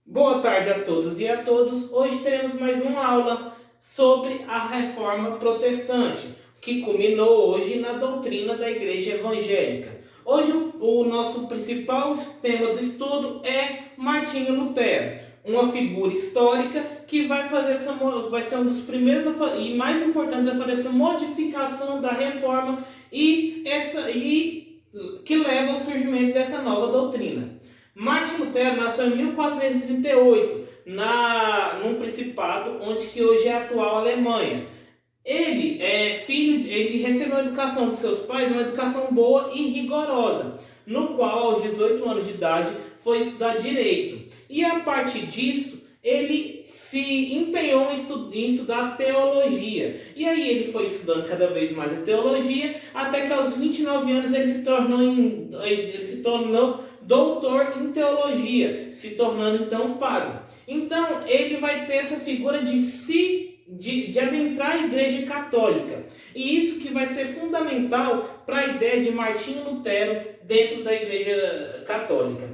Boa tarde a todos e a todas. Hoje teremos mais uma aula sobre a Reforma Protestante, que culminou hoje na doutrina da Igreja Evangélica. Hoje o nosso principal tema do estudo é Martinho Lutero, uma figura histórica que vai ser um dos primeiros e mais importantes a fazer essa modificação da Reforma e que leva ao surgimento dessa nova doutrina. Martinho Lutero nasceu em 1438, num principado onde que hoje é a atual Alemanha. Ele recebeu a educação de seus pais, uma educação boa e rigorosa, no qual aos 18 anos de idade foi estudar direito. E a partir disso, ele se empenhou em estudar teologia. E aí ele foi estudando cada vez mais a teologia, até que aos 29 anos ele se tornou doutor em teologia, se tornando então padre. Então ele vai ter essa figura de adentrar a Igreja Católica. E isso que vai ser fundamental para a ideia de Martinho Lutero dentro da Igreja Católica.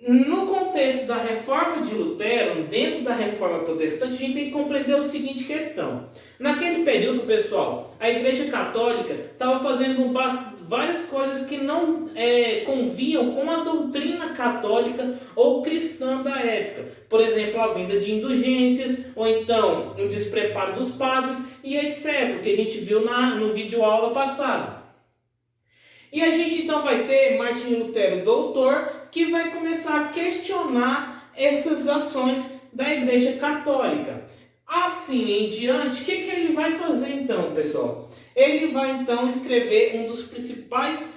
No contexto da reforma de Lutero, dentro da reforma protestante, a gente tem que compreender a seguinte questão. Naquele período, pessoal, a Igreja Católica estava fazendo várias coisas que não convinham com a doutrina católica ou cristã da época. Por exemplo, a venda de indulgências, ou então o despreparo dos padres e etc., que a gente viu no vídeo aula passado. E a gente então vai ter Martinho Lutero, doutor, que vai começar a questionar essas ações da Igreja Católica. Assim em diante, o que ele vai fazer então, pessoal? Ele vai então escrever um dos principais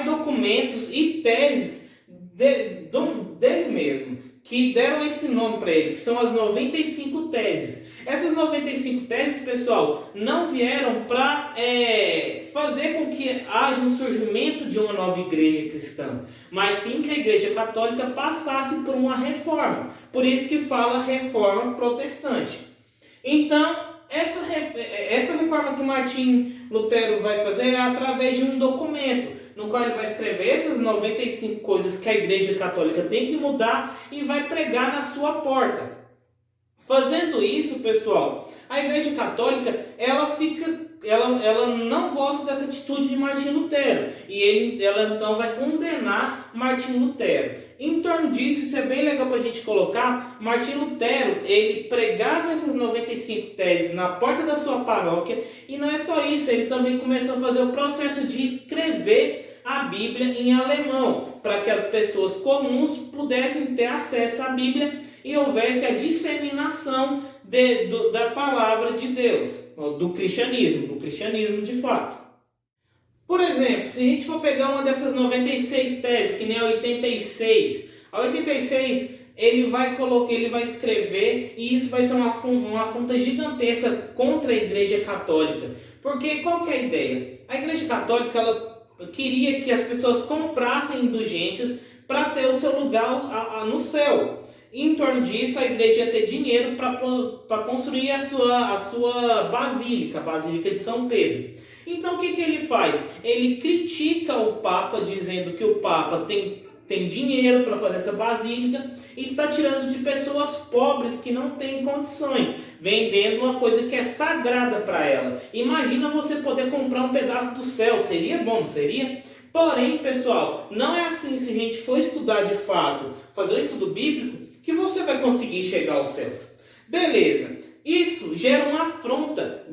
documentos e teses dele mesmo, que deram esse nome para ele, que são as 95 teses. Essas 95 teses, pessoal, não vieram para fazer com que haja um surgimento de uma nova igreja cristã, mas sim que a Igreja Católica passasse por uma reforma. Por isso que fala reforma protestante. Então, essa reforma que Martinho Lutero vai fazer é através de um documento, no qual ele vai escrever essas 95 coisas que a Igreja Católica tem que mudar e vai pregar na sua porta. Fazendo isso, pessoal, a Igreja Católica ela não gosta dessa atitude de Martinho Lutero e ela então vai condenar Martinho Lutero. Em torno disso, isso é bem legal para a gente colocar. Martinho Lutero, ele pregava essas 95 teses na porta da sua paróquia, e não é só isso, ele também começou a fazer o processo de escrever a Bíblia em alemão, para que as pessoas comuns pudessem ter acesso à Bíblia e houvesse a disseminação da palavra de Deus, do cristianismo de fato. Por exemplo, se a gente for pegar uma dessas 96 teses, que nem a 86, ele vai escrever, e isso vai ser uma afronta gigantesca contra a Igreja Católica. Porque qual que é a ideia? A Igreja Católica ela queria que as pessoas comprassem indulgências para ter o seu lugar no céu. E em torno disso, a igreja ia ter dinheiro para construir a sua basílica, a Basílica de São Pedro. Então, o que ele faz? Ele critica o Papa, dizendo que o Papa tem dinheiro para fazer essa basílica e está tirando de pessoas pobres que não têm condições, vendendo uma coisa que é sagrada para ela. Imagina você poder comprar um pedaço do céu, seria bom, não seria? Porém, pessoal, não é assim. Se a gente for estudar de fato, fazer um estudo bíblico, que você vai conseguir chegar aos céus. Beleza. Isso gera uma afronta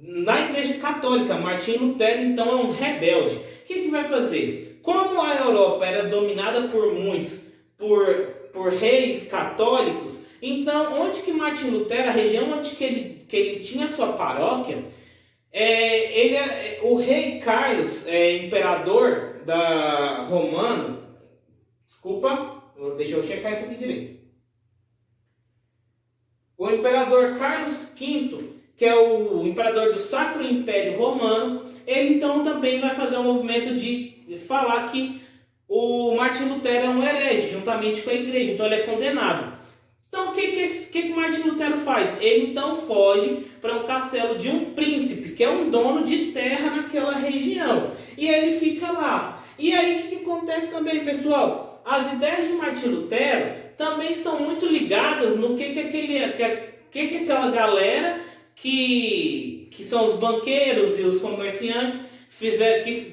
na Igreja Católica. Martinho Lutero, então, é um rebelde. O que vai fazer? Como a Europa era dominada por muitos, por reis católicos, então, onde que Martinho Lutero, a região onde que ele tinha sua paróquia, o rei Carlos, imperador romano, deixa eu checar isso aqui direito. O imperador Carlos V, que é o imperador do Sacro Império Romano, ele então também vai fazer um movimento de falar que o Martinho Lutero é um herege, juntamente com a igreja, então ele é condenado. Então o que Martinho Lutero faz? Ele então foge para um castelo de um príncipe, que é um dono de terra naquela região, e ele fica lá. E aí o que acontece também, pessoal? as ideias de Martinho Lutero também estão muito ligadas no que aquela galera que são os banqueiros e os comerciantes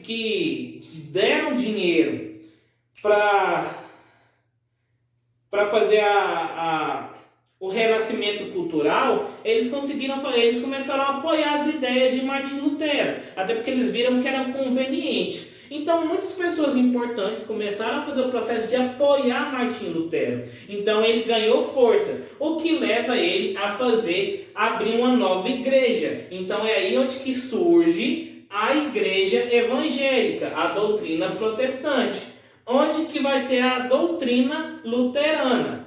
que deram dinheiro para fazer o renascimento cultural. Eles começaram a apoiar as ideias de Martinho Lutero, até porque eles viram que era conveniente. Então, muitas pessoas importantes começaram a fazer o processo de apoiar Martinho Lutero. Então, ele ganhou força, o que leva ele a abrir uma nova igreja. Então, é aí onde que surge a igreja evangélica, a doutrina protestante, onde que vai ter a doutrina luterana.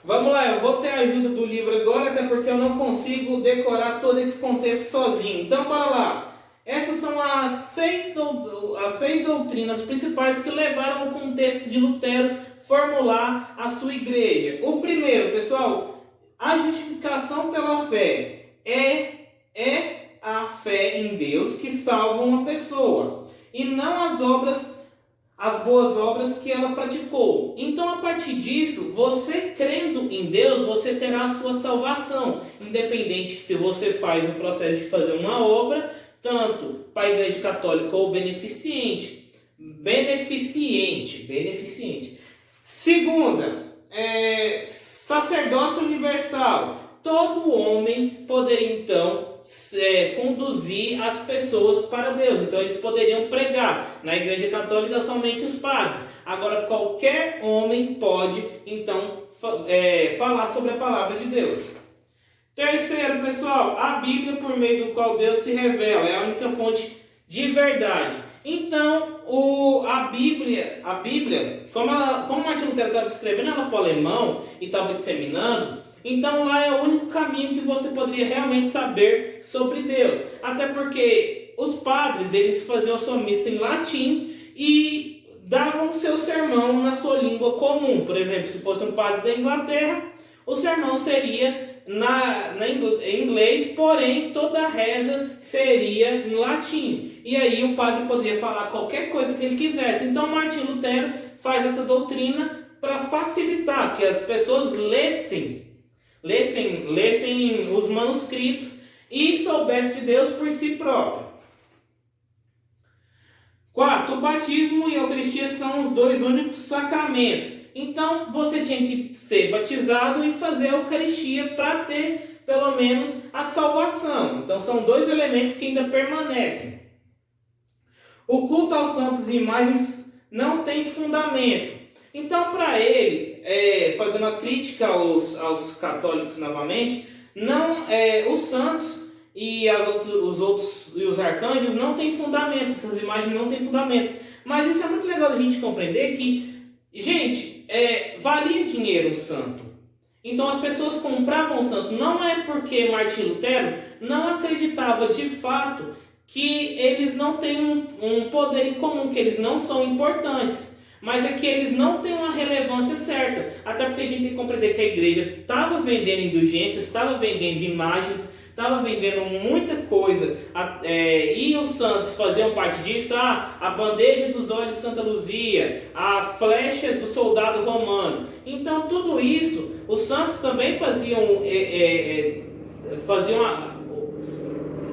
Vamos lá, eu vou ter a ajuda do livro agora, até porque eu não consigo decorar todo esse contexto sozinho. Então, bora lá. Essas são as seis doutrinas principais que levaram o contexto de Lutero formular a sua igreja. O primeiro, pessoal, a justificação pela fé é a fé em Deus que salva uma pessoa, e não as boas obras que ela praticou. Então, a partir disso, você crendo em Deus, você terá a sua salvação, independente se você faz o processo de fazer uma obra, tanto para a Igreja Católica ou beneficente. Segunda, sacerdócio universal. Todo homem poderia, então, conduzir as pessoas para Deus. Então, eles poderiam pregar. Na Igreja Católica, somente os padres. Agora, qualquer homem pode, então, falar sobre a palavra de Deus. Terceiro, pessoal, a Bíblia, por meio do qual Deus se revela, é a única fonte de verdade. Então, a Bíblia, como Martinho Lutero estava escrevendo ela para o alemão e estava disseminando, então lá é o único caminho que você poderia realmente saber sobre Deus. Até porque os padres, eles faziam sua missa em latim e davam seu sermão na sua língua comum. Por exemplo, se fosse um padre da Inglaterra, o sermão seria em inglês, porém toda a reza seria em latim. E aí o padre poderia falar qualquer coisa que ele quisesse. Então Martinho Lutero faz essa doutrina para facilitar que as pessoas lessem os manuscritos e soubessem de Deus por si próprio. 4. O batismo e a Eucaristia são os dois únicos sacramentos. Então, você tinha que ser batizado e fazer a Eucaristia para ter, pelo menos, a salvação. Então, são dois elementos que ainda permanecem. O culto aos santos e imagens não tem fundamento. Então, para ele, fazendo a crítica aos católicos novamente, os santos e os arcanjos não têm fundamento, essas imagens não têm fundamento. Mas isso é muito legal a gente compreender que, gente, valia dinheiro um santo. Então as pessoas compravam o santo, não é porque Martinho Lutero não acreditava de fato que eles não têm um poder em comum, que eles não são importantes, mas é que eles não têm uma relevância certa. Até porque a gente tem que compreender que a igreja estava vendendo indulgências, estava vendendo imagens, estava vendendo muita coisa, e os santos faziam parte disso. A bandeja dos olhos de Santa Luzia, a flecha do soldado romano. Então tudo isso, os santos também faziam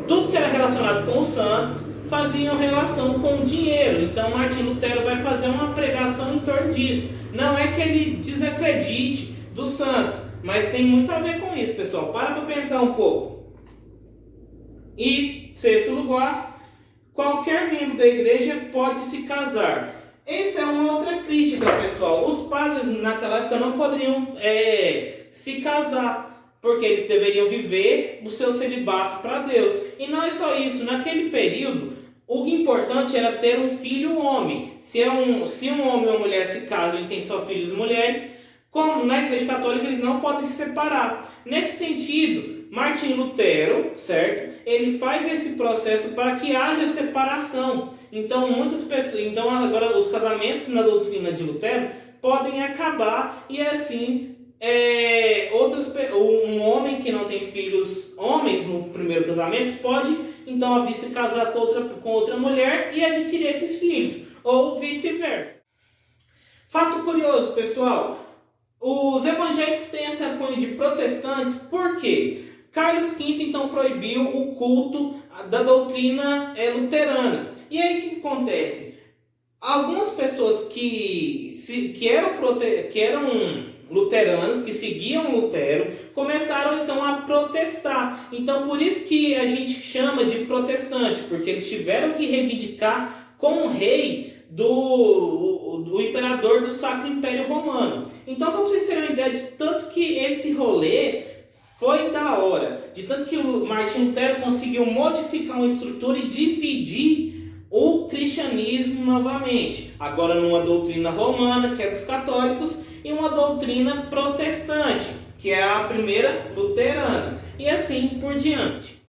tudo que era relacionado com os santos, faziam relação com o dinheiro. Então Martinho Lutero vai fazer uma pregação em torno disso. Não é que ele desacredite dos santos, mas tem muito a ver com isso, pessoal. Para pensar um pouco. E, sexto lugar, qualquer membro da igreja pode se casar. Essa é uma outra crítica, pessoal. Os padres naquela época não poderiam se casar, porque eles deveriam viver o seu celibato para Deus. E não é só isso. Naquele período, o importante era ter um filho homem. Se um homem ou uma mulher se casam e tem só filhos mulheres, como na Igreja Católica, eles não podem se separar. Nesse sentido, Martinho Lutero, certo? Ele faz esse processo para que haja separação. Então, agora os casamentos na doutrina de Lutero podem acabar, e assim um homem que não tem filhos homens no primeiro casamento pode então se casar com outra mulher e adquirir esses filhos. ou vice-versa. Fato curioso, pessoal, os evangélicos têm essa cunha de protestantes, por quê? Carlos V então proibiu o culto da doutrina luterana. E aí o que acontece? Algumas pessoas que eram luteranos, que seguiam Lutero, começaram então a protestar. Então por isso que a gente chama de protestante, porque eles tiveram que reivindicar com o rei do imperador do Sacro Império Romano. Então só para vocês terem uma ideia de tanto que esse rolê foi da hora, de tanto que o Martinho Lutero conseguiu modificar uma estrutura e dividir o cristianismo novamente. Agora numa doutrina romana, que é dos católicos, e uma doutrina protestante, que é a primeira luterana. E assim por diante.